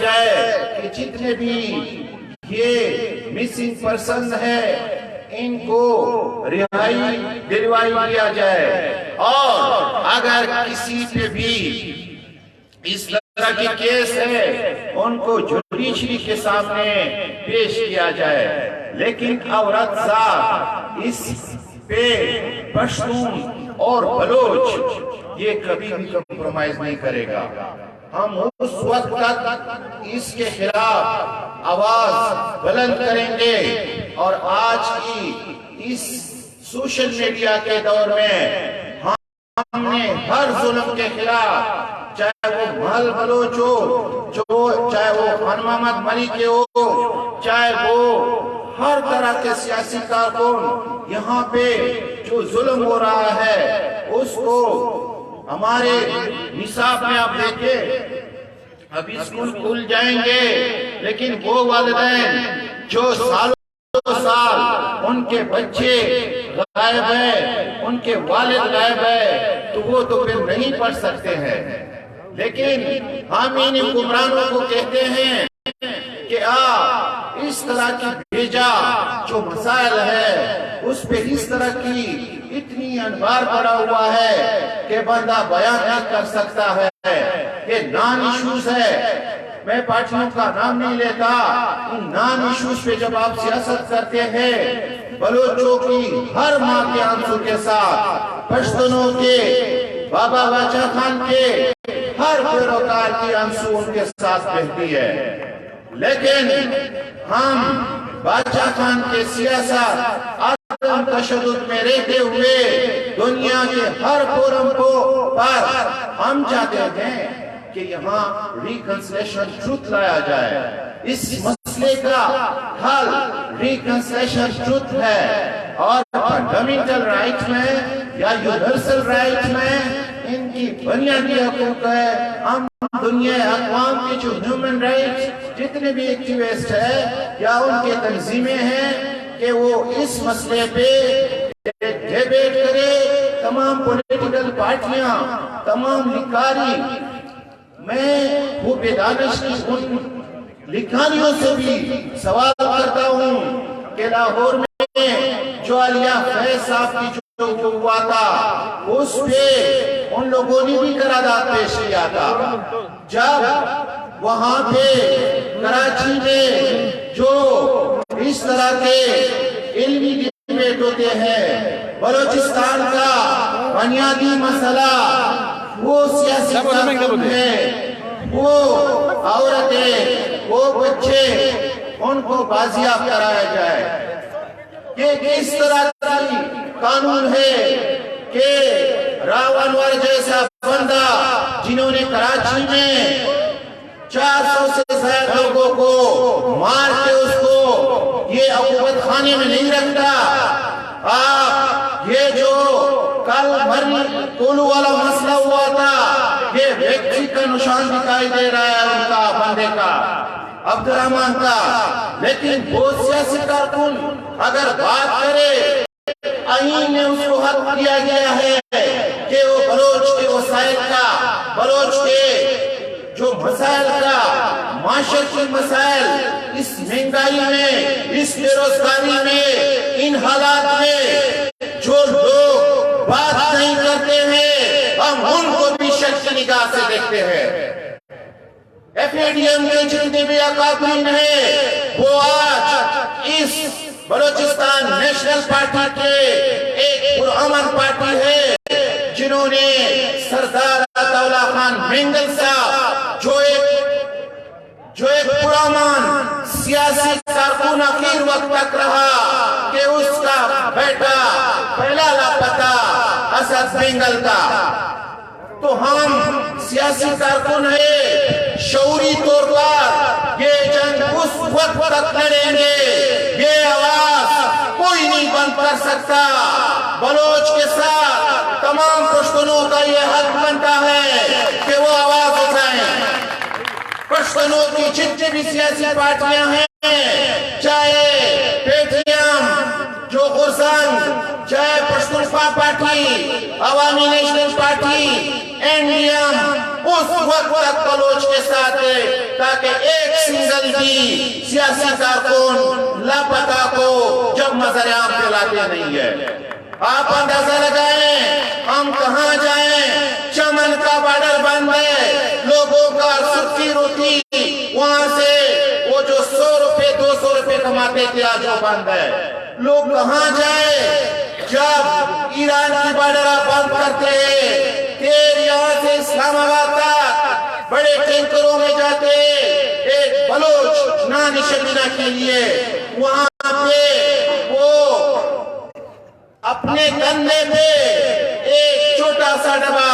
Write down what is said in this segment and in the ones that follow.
جائے کہ جتنے بھی یہ مسنگ پرسن ہے ان کو رہائی دلوائی دیا جائے، اور اگر کسی پہ بھی اس طرح کی کیس ہے ان کو جوڈیشری کے سامنے پیش کیا جائے۔ لیکن عورت ذات اس پہ پشتون اور بلوچ یہ کبھی بھی کمپرومائز نہیں کرے گا۔ ہم اس وقت تک اس کے خلاف آواز بلند کریں گے، اور آج کی اس سوشل میڈیا کے دور میں ہم نے ہر ظلم کے خلاف، چاہے وہ محل بلوچ ہو، چاہے وہ خان محمد ملک ہو، چاہے وہ ہر طرح کے سیاسی کارکن، یہاں پہ جو ظلم ہو رہا ہے اس کو ہمارے نصاب میں آپ دیکھیں، اب اسکول کھل جائیں گے لیکن وہ والدین جو سالوں سال ان کے بچے غائب ہیں، ان کے والد غائب ہیں، تو وہ تو پھر نہیں پڑھ سکتے ہیں۔ لیکن ہم ان حکمرانوں کو کہتے ہیں کہ اس طرح کی بھیجا جو مسائل ہے اس پہ اس طرح کی اتنی انوار پڑا ہوا ہے کہ بندہ بیان نہیں کر سکتا ہے۔ یہ نان ایشوز ہے، میں پارٹیوں کا نام نہیں لیتا، ان نان ایشوز پہ جب آپ سیاست کرتے ہیں، بلوچوں کی ہر ماں کے آنسو کے ساتھ، پشتونوں کے، بابا باچا خان کے ہر پیروکار کی آنسو ان کے ساتھ بہتی ہے۔ لیکن ہم باچا خان کے سیاست عدم تشدد میں رہتے ہوئے دنیا کے ہر فورم پر ہم چاہتے ہیں کہ یہاں ریکنسلیشن ٹروتھ لایا جائے۔ اس مسئلے کا حل ریکنسلیشن ٹروتھ ہے، اور فنڈامنٹل رائٹ میں یا یونیورسل رائٹ میں ان کی بنیادی حقوق ہے۔ ہم دنیا اقوام کی جو ہیومن رائٹس جتنے بھی ایکٹیوسٹ ہیں یا ان کے تنظیمیں ہیں کہ وہ اس مسئلے پہ ڈیبیٹ کرے، تمام پولیٹیکل پارٹیاں، تمام لکھاری۔ میں وہ دانش کی ان لکھاریوں سے بھی سوال کرتا ہوں کہ لاہور میں جو علیہ فیض صاحب کی جو ہوا تھا اس پہ ان لوگوں نے بھی قرارداد پیش کیا تھا۔ جب وہاں پہ کراچی میں جو اس طرح کے علمی ڈیبیٹ ہوتے ہیں، بلوچستان کا بنیادی مسئلہ وہ سیاسی قانون ہے، وہ عورتیں، وہ بچے، ان کو بازیاب کرایا جائے۔ کہ کس طرح کی قانون ہے کہ راو انور جیسا بندہ جنہوں نے کراچی میں 400 سے زیادہ لوگوں کو مار کے اس کو یہ عقوبت خانے میں نہیں رکھتا، آپ یہ جو کل بھرنی کولو والا مسئلہ ہوا تھا، یہ ویکٹری کا نشان دکھائی دے رہا ہے ان کا، بندے کا، عبد الرحمن کا۔ لیکن وہ سیاسی کارکن اگر بات کرے، آئین نے اس کو حق دیا گیا ہے کہ وہ بلوچ کے وسائل کا، بلوچ کے جو مسائل کا، معاشرتی مسائل، اس مہنگائی میں، اس بےروزگاری میں، ان حالات میں جو لوگ بات نہیں کرتے ہیں، ہم ان کو بھی شک کی نگاہ سے دیکھتے ہیں۔ ایف اے ڈی ایم کے جتنے بھی اکابرین ہیں وہ آج اس بلوچستان نیشنل پارٹی کے ایک پرامن پارٹی ہے، جنہوں نے سردار عطا اللہ خان مینگل صاحب جو ایک پرامن سیاسی کارکن آخر وقت تک رہا کہ اس کا بیٹا پہلا لاپتہ اسد مینگل تھا۔ تو ہم سیاسی کارکن ہیں، شعوری طور پر یہ جنگ اس وقت تک لڑیں گے، یہ آواز کوئی نہیں بند کر سکتا۔ بلوچ کے ساتھ تمام پشتونوں کا یہ حق بنتا ہے کہ وہ آواز اٹھائیں۔ پشتونوں کی جتنی بھی سیاسی پارٹیاں ہیں، چاہے پے ٹی ایم جو غرزنگ، چاہے Pashtunkhwa party, Awami national party, N D M, اس وقت تک بلوچ کے ساتھ ہے تاکہ ایک فیصدی سیاسی کارکن لاپتہ کو جب مظہر عام پہ لاتے نہیں ہے۔ آپ اندازہ لگائیں ہم کہاں جائیں، چمن کا بارڈر بند ہے، لوگوں کا سکی روٹی وہاں سے وہ جو 100 روپے 200 روپے کماتے تھے آج وہ بند ہے۔ لوگ کہاں جائیں جب ایران کی بارڈر آپ بند کرتے ہیں، پھر یہاں سے اسلام آباد تک بڑے ٹینکروں میں جاتے ایک بلوچ نانشدینہ کے لیے، وہاں پہ وہ اپنے کندھے پہ ایک چھوٹا سا ڈبہ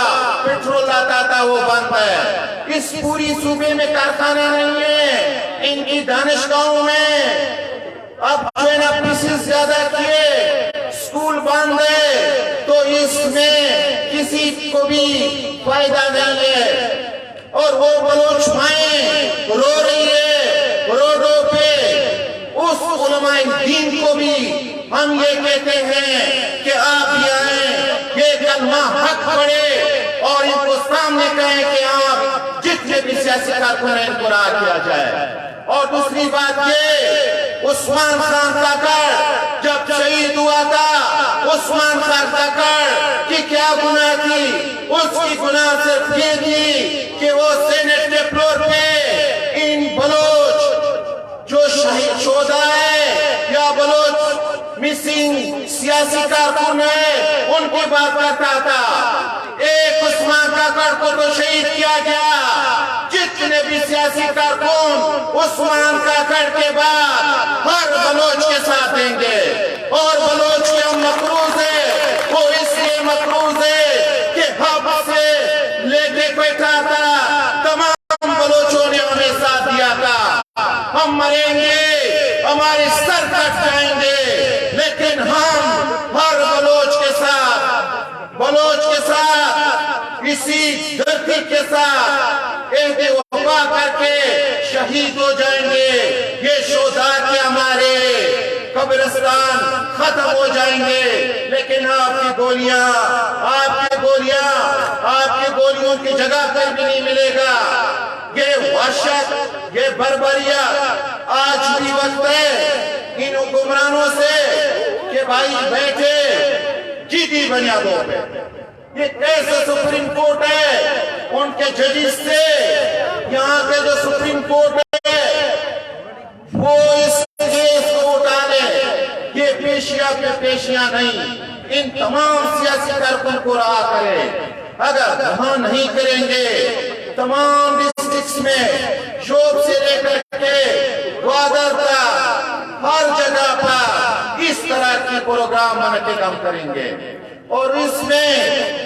پیٹرول لاتا تھا، وہ بند ہے۔ اس پوری صوبے میں کارخانہ نہیں ہے، ان کی دانشگاہوں میں اب جو ہے نا پیسز زیادہ کیے، سکول بند ہے، تو اس میں کسی کو بھی فائدہ نہیں ہے۔ اور وہ بلوچ مائیں رو رہی ہے روڈوں پہ، اس علماء دین کو بھی ہم یہ کہتے ہیں کہ آپ بھی آئیں، یہ کلمہ حق پڑھے اور ان کو سامنے کہیں کہ آپ جتنے بھی سیاسی کارکن ہیں ان کو راہ کیا جائے۔ اور دوسری بات یہ، عثمان خان کاکڑ جب شہید ہوا تھا، عثمان خان کاکڑ کی کیا گناہ تھی؟ اس کی گناہ صرف یہ تھی کہ وہ سینٹ کے فلور پہ ان بلوچ جو شہید شہدا ہے یا بلوچ مسنگ سیاسی کارکن ہے ان کی بات کرتا تھا۔ ایک عثمان کاکڑ کو تو شہید کیا گیا، جتنے بھی سیاسی کارکن عثمان کاکڑ کے بعد ہر بلوچ کے ساتھ دیں گے، اور بلوچ کے ہم مقروض ہے، وہ اس لیے مقروض ہے کہ ہم سے لے کے بیٹھا تھا، تمام بلوچوں نے ہمیں ساتھ دیا تھا، ہم مریں گے ہمارے سر کٹ جائیں گے، لیکن ہم ہر بلوچ کے ساتھ اسی دھرتی کے ساتھ عہد وفا کر کے شہید ہو جائیں گے۔ یہ شہداء کے ہمارے قبرستان ختم ہو جائیں گے، لیکن آپ کی گولیاں آپ کی گولیوں کی جگہ پر بھی نہیں ملے گا۔ یہ وحشت، یہ بربریت آج بھی وقت ہے ان حکمرانوں سے کہ بھائی بیٹھے جیتی بنیادوں پہ۔ یہ کیسے سپریم کورٹ ہے ان کے ججز سے، یہاں کے جو سپریم کورٹ ہے وہ اس کیس کو اٹھا لے، یہ پیشیاں پہ پیشیاں نہیں، ان تمام سیاسی کارکن کو رہا کرے۔ اگر رہا نہیں کریں گے، تمام ڈسٹرکٹس میں شوب سے لے کر کے گوادر تک ہر جگہ پر اس طرح کی پروگرام منعقد ہم کریں گے، اور اس میں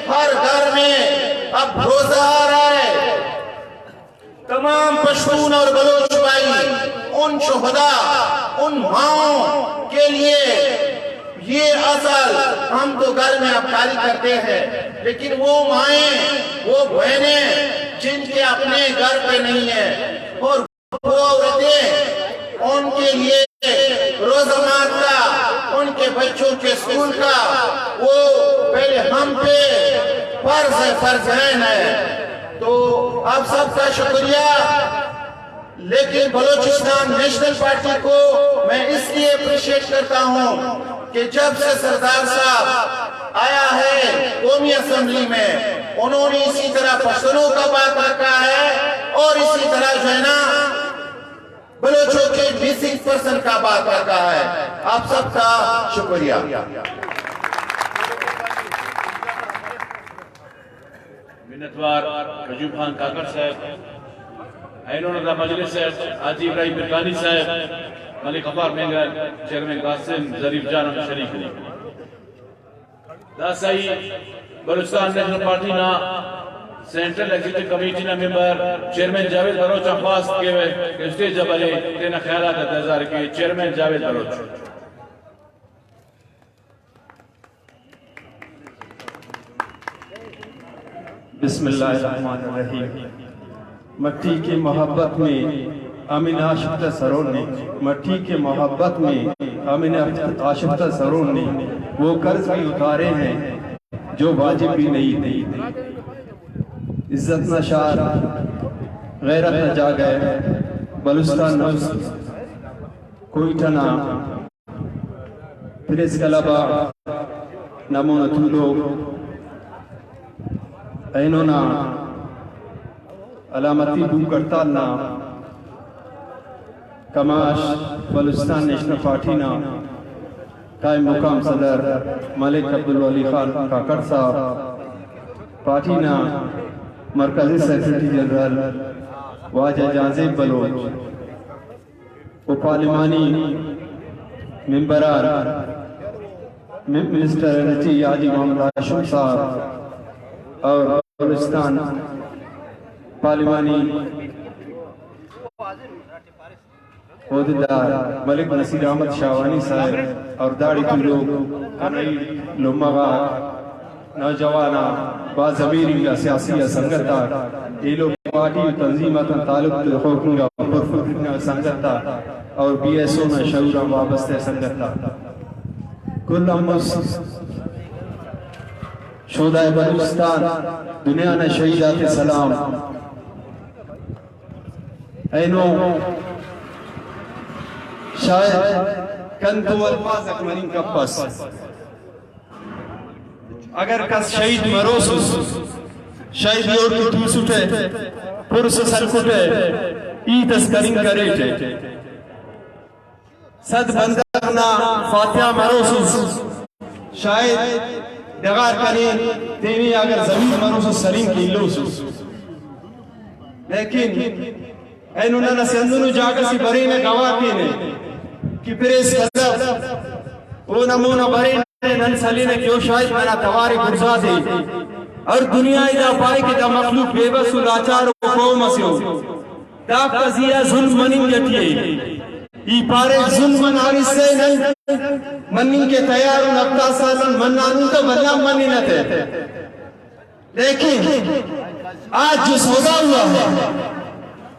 ہر گھر میں اب روزہ آ رہا ہے، تمام پشتون اور بلوچ بھائی ان شہداء ان ماؤں کے لیے یہ اصل ہم تو گھر میں ابکاری کرتے ہیں، لیکن وہ مائیں وہ بہنیں جن کے اپنے گھر پہ نہیں ہیں، اور وہ عورتیں ان کے لیے روزمات کا ان کے بچوں کے اسکول کا وہ پہلے ہم پہ فرض ہے۔ تو آپ سب کا شکریہ، لیکن بلوچستان نیشنل پارٹی کو میں اس لیے اپریشیٹ کرتا ہوں کہ جب سے سردار صاحب آیا ہے قومی اسمبلی میں، انہوں نے اسی طرح پشتونوں کا بات رکھا ہے اور اسی طرح جو ہے نا بلوچوں کے مسنگ پرسن کا بات رکھا ہے۔ آپ سب کا شکریہ۔ منتوار رجوب خان کاکڑ صاحب، اینون اللہ مجلس صاحب، حاجی ابراہیم برکانی صاحب، ملک غفار مینگل، چیئرمین قاسم ظریف جان ہم شریف نے داسائی بلوچستان نیشنل پارٹی نا سینٹرل ایگزیکٹیو کمیٹی نا ممبر چیئرمین جاوید بلوچ خواست کے ہوئے کہ اسٹیج جبالے تینا خیالات انتظار کے چیئرمین جاوید بلوچ۔ بسم اللہ الرحمن الرحیم۔ مٹی کی محبت میں امین آشفتہ سرون نے، مٹی کے محبت میں امین آشفتہ سرون نے وہ قرض بھی اتارے ہیں جو واجب بھی نہیں تھی۔ عزت نہ شار غیرت نہ جا گئے، بلوچستان کوئٹہ نا پریس کلبا نمون تولو اینونا علامتی بو کرتالنا کماش بلوچستان نیشنل پارٹی نا قائم مقام صدر ملک عبدالولی خان کاکڑ صاحب پارٹی نا مرکزی سیکرٹری جنرل واجہ جانزیب بلوچ و پارلیمانی ممبران منسٹر انرجی حاجی محمد ہاشم صاحب اور بلوچستان پارلیمانی عہدیدار ملک نصیر احمد شاہوانی صاحب اور داڑھی لوگ لمغا نوجوانا بازمیری کا سیاسی سنگتا یہ لوگ پارٹی و تنظیمات تعلق حکم کا پرفکر سنگتا اور بی ایس او میں شعورہ وابستہ سنگتا کل امس شہدائے بلوچستان دنیا نے شہیدات سلام اینو شاید کنتو الفاظ اکمرین کپس اگر کس شہید مروسوس شہید یور کی توسوٹے پرس سلکوٹے ای تسکرین کریٹے صد بندرنا فاتحہ مروسوس شاید دغار کنین تیوی اگر زمین مروسوس سلیم کی لوسوس لیکن اینونا نسیندنو جاگسی برین گواہ کینے کہ پریس کلب او نمونا برین نن سلینے کیوں شاید میرا تواری گرزا دے اور دنیا دا پائی کہ دا مخلوق بے بس و لاچار و قوم اسیو دا قضیہ ظلم منن جٹیے ای پارے ظلم مناری سے منن کے تیار و نبتا سالن منانو تو بلا مننتے لیکن آج جو سودا ہوا ہے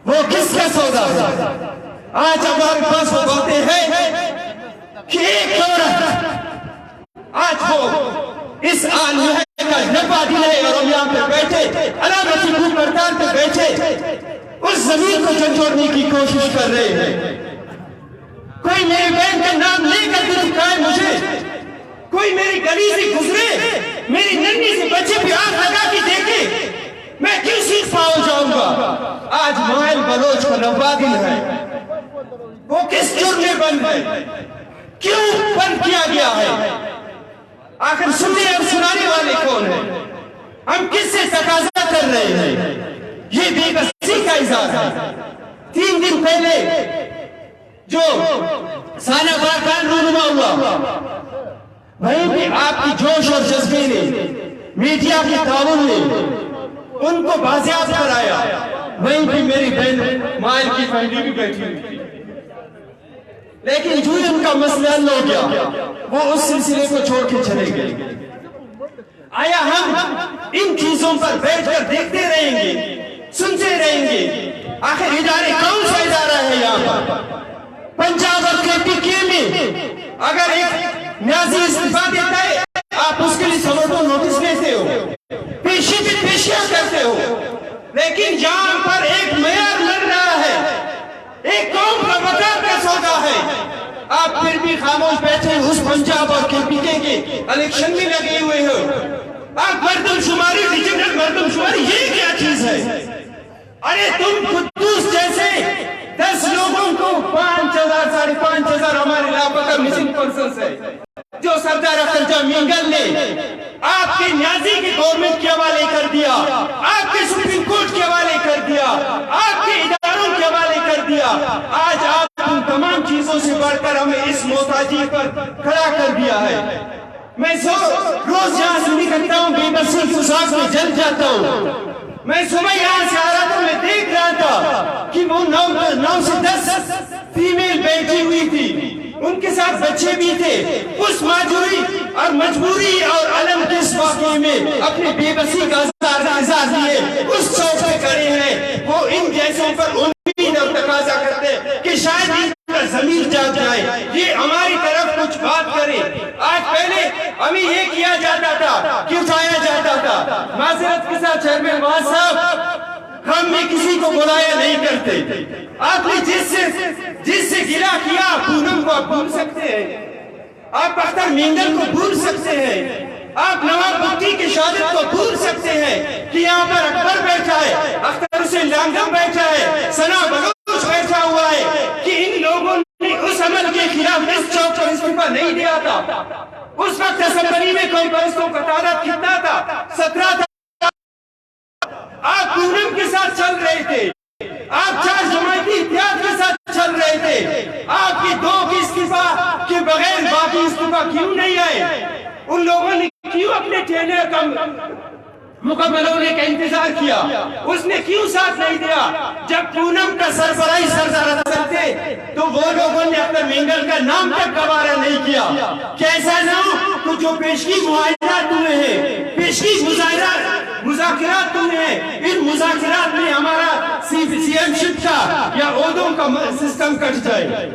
وہ کس کا سودا ہے آج ہمارے پاس وہ باتیں ہیں کہ ایک عورت آج وہ اس عالمیہ کا نبا دلے اور ہم یہاں پہ بیٹھے علامتی بھوک کرتار پہ بیٹھے اس زمین کو جھنجھوڑنے کی کوشش کر رہے ہیں کوئی میری بہن کا نام لے کر کے دکھائے مجھے کوئی میری گلی سے گزرے میری ننی سے بچے پہ آنکھ لگا کے دیکھے میں کیوں سیکھ پاؤ جاؤں گا آج مائل بلوچ کا نبا دل ہے وہ کس جرم میں بند ہے کیوں بند کیا گیا ہے آخر سننے اور سنانے والے کون ہیں ہم کس سے تقاضا کر رہے ہیں یہ بے بسی کا اظہار ہے 3 دن پہلے جو سانہ بارکان رونما ہوا وہیں بھی آپ کی جوش اور جذبے نے میڈیا کی تعاون نے ان کو بازیاب کرایا وہیں بھی میری بہن مائل کی فیملی بھی بیٹھی ہوئی لیکن جو ان کا مسئلہ حل ہو گیا وہ اس سلسلے کو چھوڑ کے چلے گئے آیا ہم ان چیزوں پر بیٹھ کر دیکھتے رہیں گے سنتے رہیں گے آخر ادارے کون سا ادارہ ہے یہاں پر پنجاب اور کے میں اگر ایک نیازی استعفیٰ دیتا ہے آپ اس کے لیے سمرٹو نوٹس لیتے ہو پیشی پہ پیشیاں کرتے ہو لیکن یہاں پر ایک معیار لڑ رہا ہے ایک قوم کا وقار کا سودا ہے آپ پھر بھی خاموش بیٹھے اس پنجاب اور کے الیکشن میں لگے ہوئے ہو آپ مردم شماری ریجنل مردم شماری یہ کیا چیز ہے ارے تم قدوس جیسے 10 لوگوں کو 5,000 5,500 ہمارے لاپتہ مسنگ پرسنز ہے جو سردار اختر مینگل نے آپ کے نیازی کی گورنمنٹ کے حوالے کر دیا آپ کے سپریم کورٹ کے حوالے کر دیا آپ کے اداروں کے حوالے کر دیا آج آپ ان تمام چیزوں سے بڑھ کر ہمیں اس محتاجی پر کھڑا کر دیا ہے میں روز یہاں سے نکلتا ہوں بے بسی فساق میں جل جاتا ہوں میں صبح یہاں سے آ رہا تھا میں دیکھ رہا تھا کہ وہ 9 سے 10 فیمیل بیٹھی ہوئی تھی ان کے ساتھ بچے بھی تھے اس معذوری اور مجبوری اور علم کے اس واقعے میں اپنے بے بسی کا اظہار دیے اس چوک پہ کھڑے ہیں وہ ان جیسوں پر امید اور تقاضا کرتے کہ شاید ان کا ضمیر جاگ جائے یہ ہماری طرف کچھ بات کرے آج پہلے ہمیں یہ کیا جاتا تھا کہ اٹھایا جاتا تھا معذرت کے ساتھ چیئرمین واز صاحب ہم میں کسی کو بلایا نہیں کرتے. آپ نے جس سے گلہ کیا پونم کو آپ بھول سکتے ہیں, آپ اختر مینگل کو بھول سکتے ہیں, آپ نواب بھٹی کی شہادت کو بھول سکتے ہیں کہ یہاں پر اکبر بیٹھا ہے, اختر حسین لانگم بیٹھا ہے, ثنا بلوچ بیٹھا ہوا ہے, کہ ان لوگوں نے اس عمل کے خلاف اس چوک پر استعفیٰ نہیں دیا تھا. اس وقت اسمبلی میں قوم پرستوں کا تعداد کتنا تھا؟ 17 تھا. آپ پونم کے ساتھ چل رہے تھے, آپ 4 جماعتی اتحاد کے ساتھ چل رہے تھے. آپ کی 2 کی استعفیٰ کے بغیر باقی استعفیٰ کیوں نہیں آئے؟ ان لوگوں نے کیوں اپنے ٹھیلے کا مکمل ہونے کا انتظار کیا؟ اس نے کیوں ساتھ نہیں دیا؟ جب پونم کا سربراہی سردار اصل تھے تو وہ لوگوں نے اختر مینگل کا نام تک گوارا نہیں کیا. کیسا نہ ہو تو جو پیشگی معاہدات ہوئے ہیں, پیشگی مذاکرات ہوئے ہیں, ان مذاکرات میں ہمارا سی ایم شپ کا یا عہدوں کا سسٹم کٹ جائے.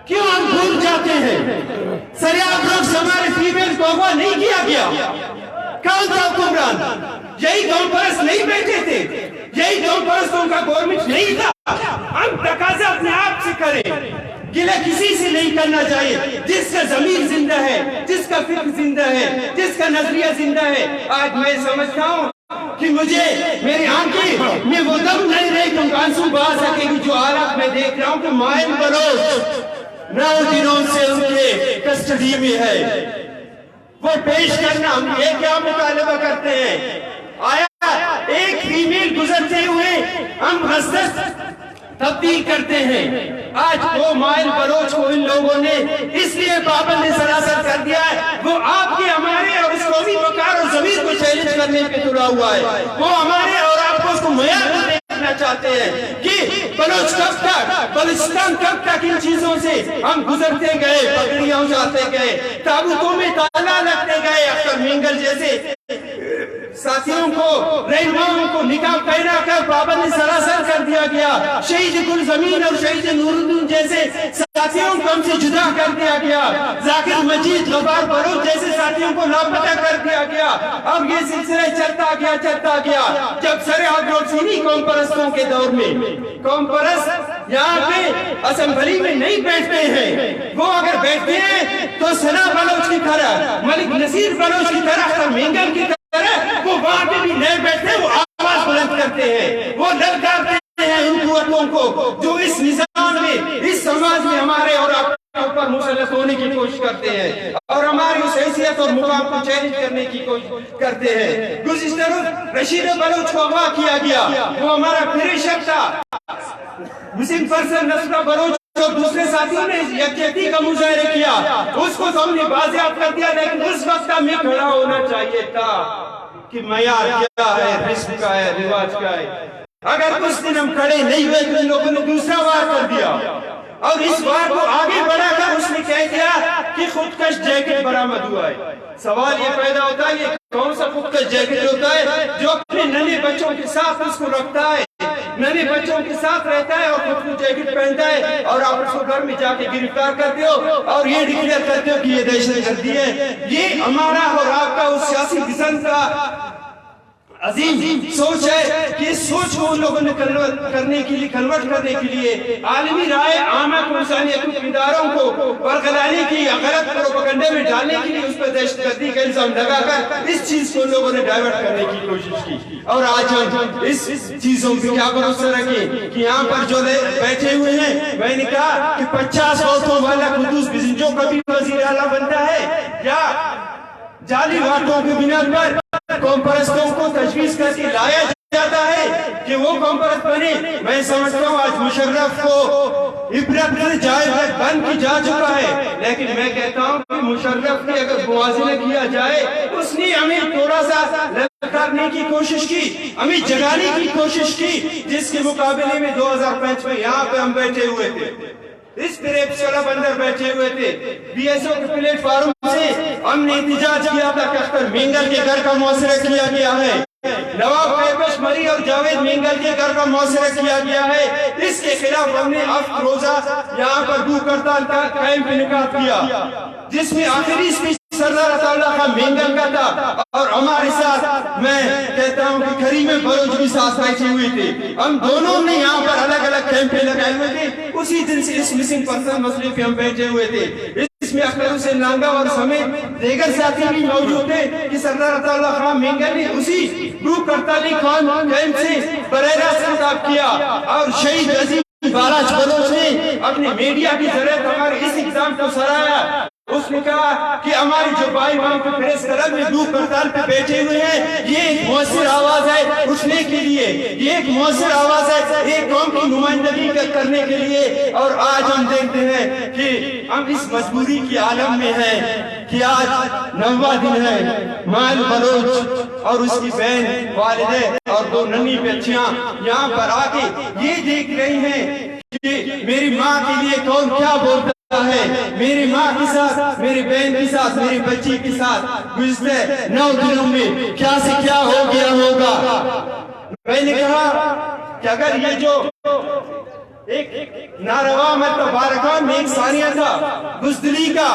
کیوں ہم بھول جاتے ہیں؟ سریاب روز ہمارے فیمیل کو اغوا نہیں کیا گیا. کون تھا حکمران؟ یہی قوم پرست نہیں بیٹھے تھے, یہی قوم پرستوں کا گورنمنٹ نہیں تھا. ہم تقاضا اپنے آپ سے کریں, گلہ کسی سے نہیں کرنا چاہیے. جس کا ضمیر زندہ ہے, جس کا فکر زندہ ہے, جس کا نظریہ زندہ ہے. آج میں سمجھتا ہوں کہ مجھے میری آنکھیں میں وہ دم نہیں رہے کہ آنسو بہا سکے گی جو حالات میں دیکھ رہا ہوں کہ مائل بلوچ 9 دنوں سے ان کے کسٹڈی میں ہے. وہ پیش کرنا, ہم یہ کیا مطالبہ کرتے ہیں؟ آیا ایک فیمیل گزرتے ہوئے ہم حسرت تبدیل کرتے ہیں. آج وہ مائل بلوچ کو ان لوگوں نے اس لیے پابند سراسر کر دیا ہے, وہ آپ کے ہمارے اور اس قومی وقار اور ضمیر کو چیلنج کرنے پہ تلا ہوا ہے. وہ ہمارے اور آپ کو اس کو معیار دیکھنا چاہتے ہیں کہ بلوچ کب تک, بلوچستان کب تک ان چیزوں سے ہم گزرتے گئے, پگڑیاں اچھاتے گئے, تابوتوں میں تالا لگتے گئے. اختر مینگل جیسے ساتھیوں کو, رہنماؤں کو نقاب پہنا کر پابند سراسر کر دیا گیا. شہید گل زمین اور شہید نور الدین جیسے ساتھیوں کو ہم سے جدا کر دیا گیا. ذاکر مجید غفار بلوچ جیسے ساتھیوں کو لاپتہ کر دیا گیا. اب یہ سلسلہ چلتا گیا. جب سر حضرت سینی قوم پرستوں کے دور میں, قوم پرست یہاں پہ اسمبلی میں نہیں بیٹھتے ہیں. وہ اگر بیٹھتے ہیں تو ثنا بلوچ کی طرح, ملک نصیر بلوچ کی طرح, اختر مینگل کی طرح وہ وہاں پہ بھی نہیں بیٹھتے. وہ آواز بلند کرتے ہیں, وہ للکارتے ہیں ان قوتوں کو جو اس نظام میں, اس سماج میں ہمارے اور آپ کے اوپر مسلط ہونے کی کوشش کرتے ہیں اور ہماری اس حیثیت اور مقام کو چیلنج کرنے کی کوشش کرتے ہیں. گزشتہ روز رشید بلوچ کو اغوا کیا گیا. وہ ہمارا فریشر تھا. مسلم پرسن نصرہ بلوچ اور دوسرے ساتھیوں نے یکجہتی کا مظاہرہ کیا, اس کو تو ہم نے بازیاب کر دیا. لیکن اس وقت ہمیں کھڑا ہونا چاہیے تھا کہ معیار کیا ہے, رسم کا ہے, رواج کا ہے. اگر اس دن ہم کھڑے نہیں ہوئے تو ان لوگوں نے دوسرا وار کر دیا اور اس وار کو آگے بڑھا کر اس نے کہہ دیا کہ خودکش جیکٹ برآمد ہوا ہے. سوال یہ پیدا ہوتا ہے یہ کون سا خودکش جیکٹ ہوتا ہے جو اپنے ننھے بچوں کے ساتھ اس کو رکھتا ہے, ننھے بچوں کے ساتھ رہتا ہے اور خود کو جیکٹ پہنتا ہے, اور آپ اس کو گھر میں جا کے گرفتار کرتے ہو اور یہ ڈکلیئر کرتے ہو کہ یہ دہشت گردی ہے. یہ ہمارا اور آپ کا اس سیاسی وژن کا عظیم سوچ ہے کہ اس سوچ کو ان لوگوں نے کنورٹ کرنے کے لیے عالمی رائے عامہ کو, انسانی حقوق اداروں کو برگلانے کی یا غلط پروپیگنڈے میں ڈالنے کے لیے اس پر دہشت گردی کا الزام لگا کر اس چیز کو ان لوگوں نے ڈائیورٹ کرنے کی کوشش کی. اور آج ہم اس چیزوں پہ کیا بھروسہ رکھیں کہ یہاں پر جو بیٹھے ہوئے ہیں, میں نے کہا کہ 50 ووٹوں والا قدوس بزنجو کبھی وزیر اعلیٰ بنتا ہے یا جعلی ووٹوں کی بنا پر قوم پرستوں کو تجویز کر کے لایا جاتا ہے کہ وہ قوم پرست بنے. میں سمجھتا ہوں آج مشرف کو عبرت جائے بن کی جا چکا ہے, لیکن میں کہتا ہوں کہ مشرف کی اگر موازنہ کیا جائے, اس نے ہمیں تھوڑا سا کرنے کی کوشش کی, ہمیں جگانے کی کوشش کی, جس کے مقابلے میں 2005 میں یہاں پہ ہم بیٹھے ہوئے تھے, اس پریپس کلب اندر بیٹھے ہوئے تھے. بی ایس او کے پلیٹ فارم سے ہم نے احتجاج کیا تھا کہ اختر مینگل کے گھر کا محاصرہ کیا گیا ہے, نواب قیبش مری اور جاوید مینگل کے گھر کا محاصرہ کیا گیا ہے. اس کے خلاف ہم نے ہفت روزہ یہاں پر بھوک ہڑتال کا قائم انعقاد کیا, جس میں آخری اسپیچ سردار عطا اللہ خان مینگل کا تھا، اور ہمارے ساتھ میں کہتا ہوں کہ کریم بلوچ بھی ساتھ بیٹھے ہوئے تھے. ہم دونوں نے یہاں پر الگ الگ کیمپیں لگائے ہوئے تھے. اسی دن سے اس مسنگ پرسن مسئلے پہ ہم بیٹھے ہوئے تھے. اس میں اختر حسین لانگا اور سمیت دیگر ساتھی بھی موجود تھے کہ سردار عطا اللہ خان مینگل نے اسی گروپ کرتالی خان کیمپ سے براہ راست خطاب کیا، اور شہید عظیم بالاج بلوچ نے اپنے میڈیا کی ذریعے ہمارے اس اقدام کو سراہا. اس نے کہا کہ ہماری جو بھائی وہاں پہ پریس کلب میں گروپ کرتال پہ بیٹھے ہوئے ہیں، یہ ایک مؤثر آواز ہے اٹھنے کے لیے، یہ ایک مؤثر آواز ہے ایک قوم کی نمائندگی کرنے کے لیے. اور آج ہم دیکھتے ہیں کہ ہم اس مجبوری کی عالم میں ہیں کہ آج 9واں دن ہے. مائل بلوچ اور اس کی بہن، والدہ اور 2 ننھی بچیاں یہاں پر آ کے یہ دیکھ رہی ہیں کہ میری ماں کے لیے کون کیا بولتا ہے، میری ماں کے ساتھ، میری بہن کے ساتھ، میری بچی کے ساتھ گزشتہ 9 دنوں میں کیا سے کیا ہو گیا ہوگا. میں نے کہا کہ اگر یہ جو ایک ناروا متبارکان میں ایک ثانیہ تھا، بزدلی کا،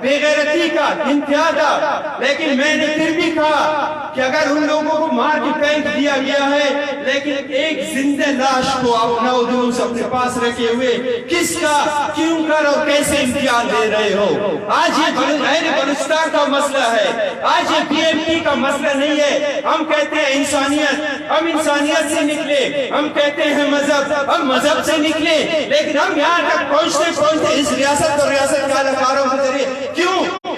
بے غیرتی کا انتہا تھا، لیکن میں نے پھر بھی کہا کہ اگر ان لوگوں کو مار کے پھینک دیا گیا ہے، لیکن ایک زندہ لاش کو آپ 9 دنوں سے اپنے پاس رکھے ہوئے کس کا، کیوں کر اور کیسے امتحان دے رہے ہو. آج یہ اہل بلوچستان کا مسئلہ ہے، آج یہ PMP کا مسئلہ نہیں ہے. ہم کہتے ہیں انسانیت، ہم انسانیت سے نکلے، ہم کہتے ہیں مذہب، ہم مذہب سے نکلے، لیکن ہم یہاں تک پہنچتے اس ریاست اور ریاست کے اہلکاروں کے ذریعے کیوں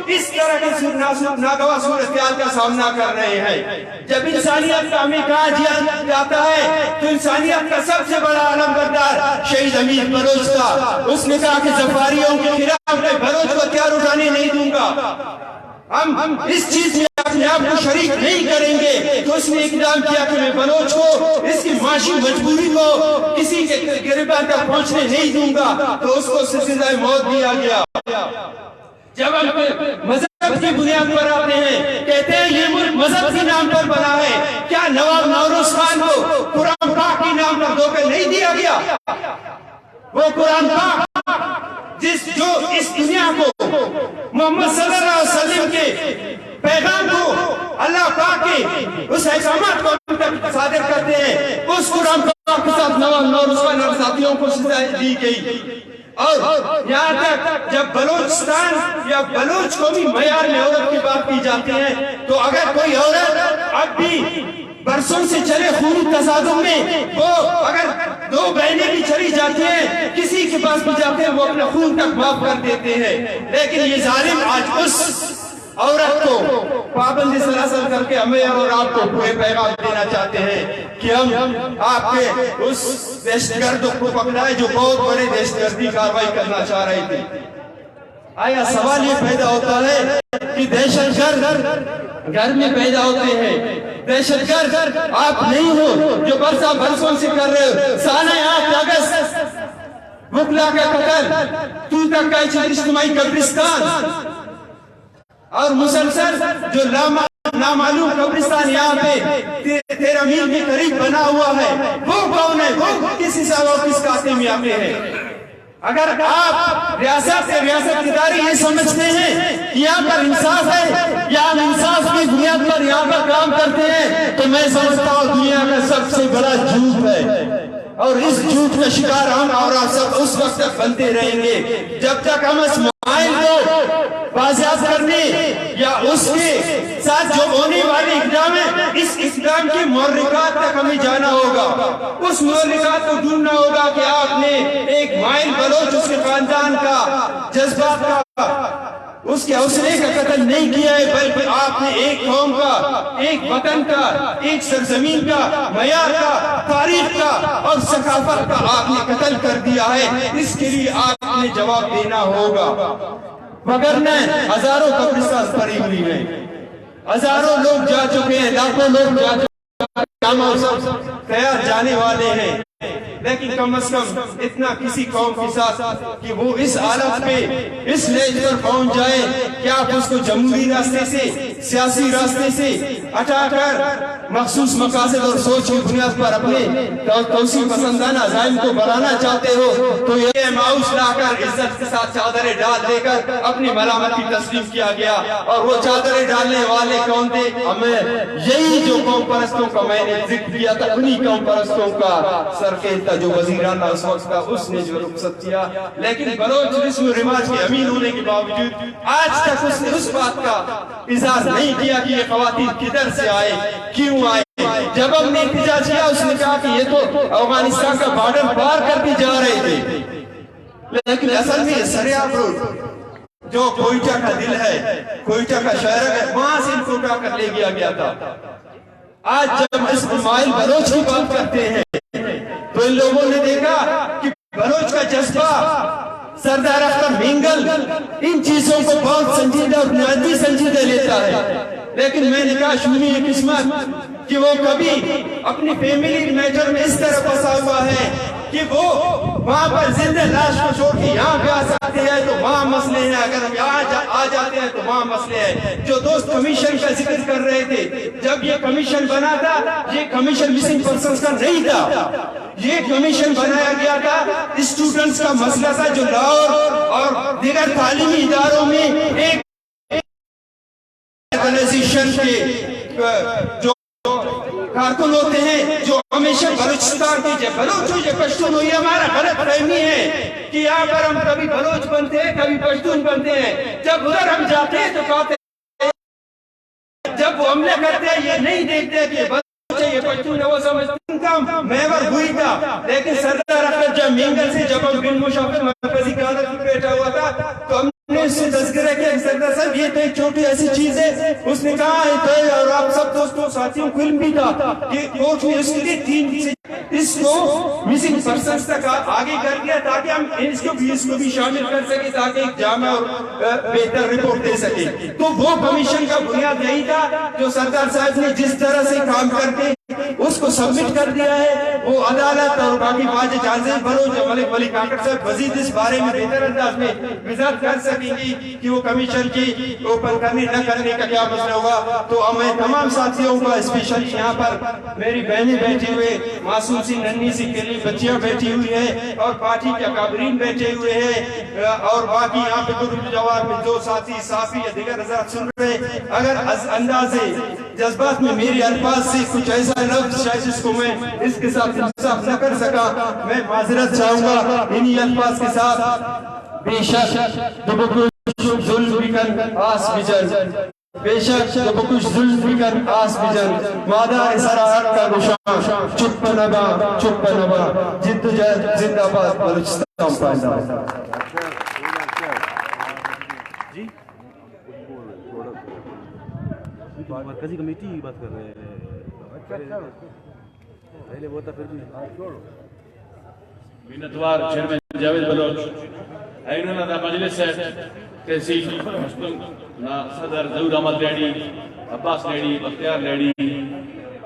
اس طرح کی ناگواں صورتحال کا سامنا کر رہے ہیں. جب انسانیت کا ہمیں کہا جاتا ہے تو انسانیت کا سب سے بڑا علم بردار شہید امیر بلوچ تھا. اس نے کہا کہ ظفاریوں کے خلاف میں بلوچ کو ہتھیار اٹھانے نہیں دوں گا، ہم اس چیز میں اپنے آپ کو شریک نہیں کریں گے. تو اس نے اقدام کیا کہ میں بلوچ کو اس کی معاشی مجبوری کو کسی کے گریباں تک پہنچنے نہیں دوں گا. تو اس کو سزائے موت دیا گیا. جب ہم مذہب کی بنیاد پر آتے ہیں، کہتے ہیں یہ ملک مذہب کے نام پر بنا ہے، کیا نواب نوروز خان کو قرآن پاک کے نام پر دھوکہ نہیں دیا گیا؟ وہ قرآن پاک جو اس دنیا کو محمد صلی اللہ علیہ وسلم کے پیغام کو، اللہ پاک کے اس احکامات کو ہم تک صادر کرتے ہیں، اس قرآن پاک کے ساتھ نواب نوروز خان اور ساتھیوں کو سزا دی گئی. اور یہاں تک جب بلوچستان یا بلوچ قومی معیار میں عورت کی بات کی جاتی ہے تو اگر کوئی عورت اب بھی برسوں سے چلے خون تصادم میں، وہ اگر 2 بہنیں بھی چلی جاتی ہیں، کسی کے پاس بھی جاتے ہیں، وہ اپنا خون تک معاف کر دیتے ہیں. لیکن یہ ظالم آج اس عورت کو پابندی سلاسل کر کے ہمیں اور آپ کو پورے پیغام دینا چاہتے ہیں کہ ہم آپ کے اس دہشت گردوں کو پکڑائے جو بہت بڑے دہشت گردی کاروائی کرنا چاہ رہے تھے. آیا سوال یہ پیدا ہوتا ہے کہ دہشت گرد گھر میں پیدا ہوتے ہیں، دہشت گرد آپ نہیں ہو جو برسوں سے کر رہے ہو. سالہ 8 اگست وکلا کا قتل، توتک کا اجتماعی قبرستان، اور مسلسل جو نامعلوم قبرستان یہاں پہ 13 میل کے قریب بنا ہوا ہے، وہ کون ہے، وہ کس حساب اور کس کاتے میں آتے ہیں؟ اگر آپ ریاست سے ریاست ادارے یہ سمجھتے ہیں کہ یہاں پر انصاف ہے یا ہم انصاف کی بنیاد پر یہاں پر کام کرتے ہیں، تو میں سمجھتا ہوں دنیا کا سب سے بڑا جھوٹ ہے. اور اس جھوٹ کا شکار ہم اور آپ سب اس وقت تک بنتے رہیں گے جب تک ہم اس مائل کو بازیاب کرنے یا اس کے ساتھ جو ہونے والے اقدام ہے، اس اقدام کے محرکات تک ہمیں جانا ہوگا. اس محرکات کو ڈھونڈنا ہوگا کہ آپ نے ایک مائل بلوچ، اس کے خاندان کا، جذبات کا، اس کے حوصلے کا قتل نہیں کیا ہے، بلکہ آپ نے ایک قوم کا، ایک وطن کا، ایک سرزمین کا، معیار کا، تاریخ کا اور ثقافت کا آپ نے قتل کر دیا ہے. اس کے لیے آپ نے جواب دینا ہوگا. مگر نہیں، ہزاروں قبرستان پڑی ہوئی ہیں، ہزاروں لوگ جا چکے ہیں، لاکھوں لوگ جا چکے ہیں، ہم سب تیار جانے والے ہیں. لیکن کم از کم اتنا کسی قوم کے ساتھ کہ وہ اس حالت پہ، اس لیج پر پہنچ جائے کہ آپ اس کو جمہوری راستے سے، سیاسی راستے سے ہٹا کر مخصوص مقاصد اور سوچ کی بنیاد پر اپنے توسیع پسندانہ عزائم کو بڑھانا چاہتے ہو تو یہ ماؤس لا کر عزت کے ساتھ چادریں ڈال دے کر اپنی ملامتی تسلیم کیا گیا. اور وہ چادریں ڈالنے والے کون تھے؟ ہمیں یہی جو قوم پرستوں کا میں نے ذکر کیا تھا, انہی قوم پرستوں کا سرکیل تھا جو وزیرانہ اس وقت کا, اس نے جو رخصت کیا. لیکن بلوچ رسم و رواج کے امین ہونے کے باوجود آج تک اس نے اس بات کا اظہار نہیں کیا کہ یہ خواتین کدھر سے آئے, کیوں آئے. جب ہم نے احتجاج کیا اس نے کہا کہ یہ تو افغانستان کا بارڈر پار کر کے جا رہے تھے, لیکن اصل میں سریاب روڈ جو کوئٹہ کا دل ہے, کوئٹہ کا شہر ہے, وہاں سے ان کو اٹھا کر لے گیا تھا. آج جب اس مائل بلوچ کی بات کرتے ہیں تو ان لوگوں نے دیکھا کہ بلوچ کا جذبہ سردار اختر مینگل ان چیزوں کو بہت سنجیدہ اور نہایت سنجیدہ لیتا ہے. لیکن میں نے کہا شونی قسمت کہ وہ کبھی اپنی فیملی میٹر میں اس طرح پھنسا ہوا ہے کہ وہ وہاں پر زندہ لاش کو چھوڑ کے یہاں پہ آ سکتے ہیں تو وہاں مسئلے ہیں, اگر ہم یہاں آ جاتے ہیں تو وہاں مسئلے ہیں. جو دوست کمیشن کا ذکر کر رہے تھے, جب یہ کمیشن بنا تھا یہ کمیشن مسنگ پرسنز کا نہیں تھا, یہ کمیشن بنایا گیا تھا اسٹوڈنٹس کا مسئلہ تھا جو لاہور اور دیگر تعلیمی اداروں میں ایک آرگنائزیشن کے جو کارکن ہوتے ہیں جو ہمیشہ بلوچستان کی بلوچ ہو یا پشتون ہو, یہ ہمارا غلط فہمی ہے کہ یہاں پر ہم کبھی بلوچ بنتے ہیں کبھی پشتون بنتے ہیں. جب ادھر ہم جاتے ہیں تو کہتے ہیں, جب وہ حملے کرتے ہیں یہ نہیں دیکھتے کہ بلوچ ہے یہ پشتون ہے, وہ سمجھتے ان کا محور ہوئی تھا. لیکن سردار اختر جب مینگل سے جب ہم بن مشافر مرکزی قیادت میں بیٹھا ہوا تھا تو ہم نے اس سے تذکرہ کیا کہ سردار صاحب یہ تو ایک چھوٹی ایسی چیز ہے. اس نے کہا ہے اور آپ سب دوستوں ساتھیوں فلم بھی تھا کہ کوچ نے اس کے لیے 3 سے اس کو مسنگ پرسنز تک آگے کر دیا تاکہ ہم اس کو بھی شامل کر سکیں تاکہ ایک جامع اور بہتر رپورٹ دے سکیں. تو وہ کمیشن کا بنیاد یہی تھا جو سردار صاحب نے جس طرح سے کام کرتے اس کو سبمٹ کر دیا ہے. وہ عدالت اور باقی باج جانزیں بلوچ ملک ولی کاکڑ صاحب مزید اس بارے میں بہتر انداز میں وضاحت کر سکیں گی کہ وہ کمیشن کی اوپن کرنے نہ کرنے کا کیا مسئلہ ہوگا. تو ہمیں تمام ساتھیوں کا اسپیشلی یہاں پر میری بہنیں بیٹھی ہوئے, معصوم سی ننھی سی کلی بچیاں بیٹھی ہوئی ہیں اور پارٹی کے اکابرین بیٹھے ہوئے ہیں اور باقی یہاں پہ گروپ جوار میں جو ساتھی صحافی یا دیگر حضرات سن رہے ہیں, اگر اندازے جذبات میں میری الفاظ سے کچھ ایسا لفظ شاید جس کو میں اس کے ساتھ انصاف نہ کر سکا, میں معذرت چاہوں گا انہی الفاظ کے ساتھ. بے شک جب کچھ ظلم بھی کر آس بجن, بے شک جب کچھ ظلم بھی کر آس بجن, مادہ سراحت کا گشان چپ نبا جد جہد زندہ باد بلوچستان پائندہ. مرکزی کمیٹی کی بات کر رہے ہیں, پہلے وہ تھا پھر بھی منتوار چیئرمین جاوید بلوچ, اینونا دا مجلس ہے تحصیل مسلم صدر ظہور احمد لیڈی, عباس لیڈی, بختیار لیڈی,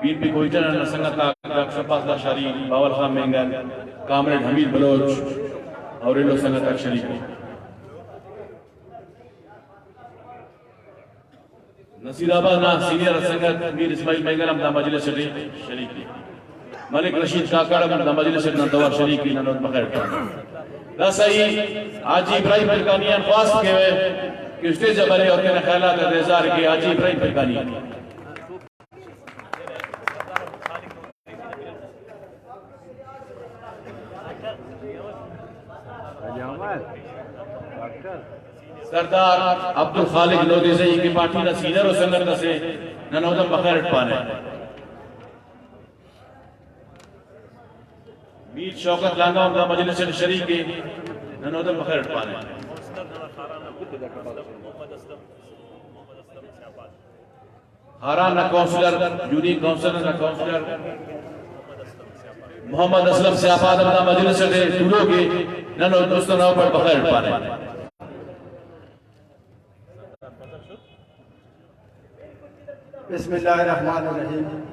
پی پی کوئٹہ نا سنگتا شفاظ لاشاری, باول خان مینگن, کامریڈ حمید بلوچ اور انہوں سنگتا شریف. نصیر آباد نا سینئر سنگت میر اسماعیل مینگن ہم دا مجلس شریک لی, ملک رشید کاکڑ ہم دا مجلس نندوار شریک لی ننوت بخیر کھانا. دا صحیح آجی ابراہیم فرقانیان خواست کے ہوئے کہ اسٹیج بھرے اور کہنے خیالات ریزار کے آجی ابراہیم فرقانیان. سردار عبدالخالق لودھی سے کی پارٹی نا سینر و سنگت سے ننودم بخیر پانے. میر شوکت لانگا ہم دا مجلس شریک کے ننودم بخیر پانے. ہاران نا کونسلر, یونی کونسلر نا کونسلر محمد اسلم سے آباد ہم دا مجلس سے دولو کے ننودم دوستانوں پر بخیر پانے. بسم اللہ الرحمن الرحیم.